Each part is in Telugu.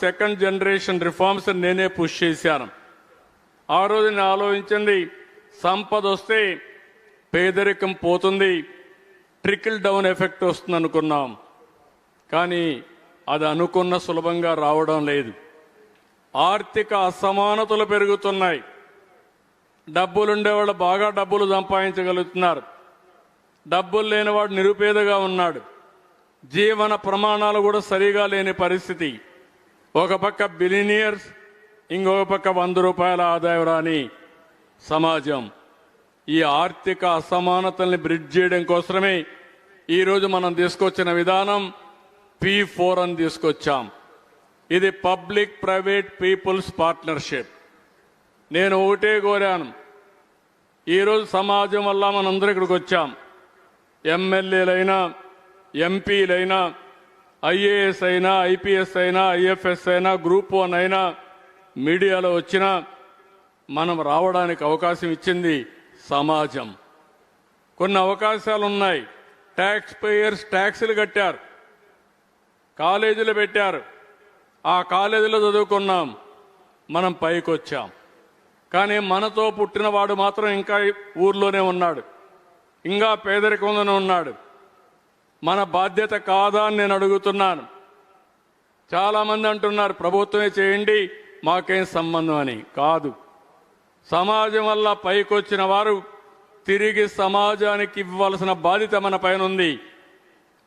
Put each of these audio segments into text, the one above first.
సెకండ్ జనరేషన్ రిఫార్మ్స్ నేనే పుష్ చేశాను. ఆ రోజు నేను ఆలోచించింది, సంపద వస్తే పేదరికం పోతుంది, ట్రికిల్ డౌన్ ఎఫెక్ట్ వస్తుంది అనుకున్నాం. కానీ అది అనుకున్న సులభంగా రావడం లేదు. ఆర్థిక అసమానతలు పెరుగుతున్నాయి. డబ్బులుండేవాళ్ళు బాగా డబ్బులు సంపాదించగలుగుతున్నారు, డబ్బులు లేనివాడు నిరుపేదగా ఉన్నాడు. జీవన ప్రమాణాలు కూడా సరిగా లేని పరిస్థితి. ఒక పక్క బిలినియర్స్, ఇంకొక పక్క 100 రూపాయల ఆదాయం రాని సమాజం. ఈ ఆర్థిక అసమానతల్ని బ్రిడ్జ్ చేయడం కోసమే ఈరోజు మనం తీసుకొచ్చిన విధానం P4 అని తీసుకొచ్చాం. ఇది పబ్లిక్ ప్రైవేట్ పీపుల్స్ పార్ట్నర్షిప్. నేను ఒకటే కోరాను, ఈరోజు సమాజం వల్ల మనందరూ ఇక్కడికి వచ్చాం. ఎమ్మెల్యేలైనా, ఎంపీలైనా, ఐఏఎస్ అయినా, ఐపీఎస్ అయినా, ఐఎఫ్ఎస్ అయినా, గ్రూప్ 1 అయినా, మీడియాలో వచ్చినా మనం రావడానికి అవకాశం ఇచ్చింది సమాజం. కొన్ని అవకాశాలు ఉన్నాయి. ట్యాక్స్ పేయర్స్ ట్యాక్సులు కట్టారు, కాలేజీలు పెట్టారు, ఆ కాలేజీలో చదువుకున్నాం, మనం పైకి వచ్చాం. కానీ మనతో పుట్టినవాడు మాత్రం ఇంకా ఊర్లోనే ఉన్నాడు, ఇంకా పేదరికంలోనే ఉన్నాడు. మన బాధ్యత కాదా అని నేను అడుగుతున్నాను. చాలామంది అంటున్నారు ప్రభుత్వమే చేయండి, మాకేం సంబంధం అని. కాదు, సమాజం వల్ల పైకొచ్చిన వారు తిరిగి సమాజానికి ఇవ్వాల్సిన బాధ్యత మన పైన ఉంది.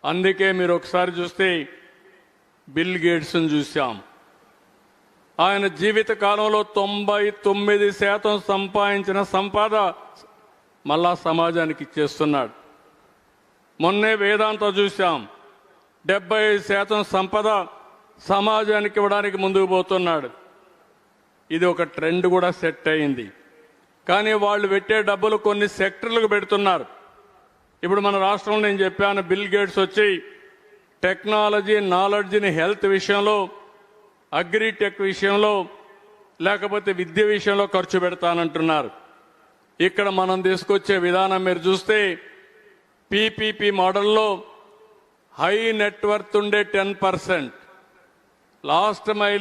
అందుకే మీరు ఒకసారి చూస్తే బిల్ గేట్స్ను చూశాం. ఆయన జీవిత కాలంలో 99% సంపాదించిన సంపద మళ్ళా సమాజానికి ఇచ్చేస్తున్నాడు. మొన్నే వేదాంత చూశాం, 75% సంపద సమాజానికి ఇవ్వడానికి ముందుకు పోతున్నాడు. ఇది ఒక ట్రెండ్ కూడా సెట్ అయింది. కానీ వాళ్ళు పెట్టే డబ్బులు కొన్ని సెక్టర్లకు పెడుతున్నారు. ఇప్పుడు మన రాష్ట్రంలో నేను చెప్పాను, బిల్ గేట్స్ వచ్చి టెక్నాలజీ, నాలెడ్జ్ని హెల్త్ విషయంలో, అగ్రిటెక్ విషయంలో, లేకపోతే విద్య విషయంలో ఖర్చు పెడతానంటున్నారు. ఇక్కడ మనం తీసుకొచ్చే విధానం మీరు చూస్తే పీపీపీ మోడల్లో హై నెట్వర్త్ ఉండే 10%, లాస్ట్ మైల్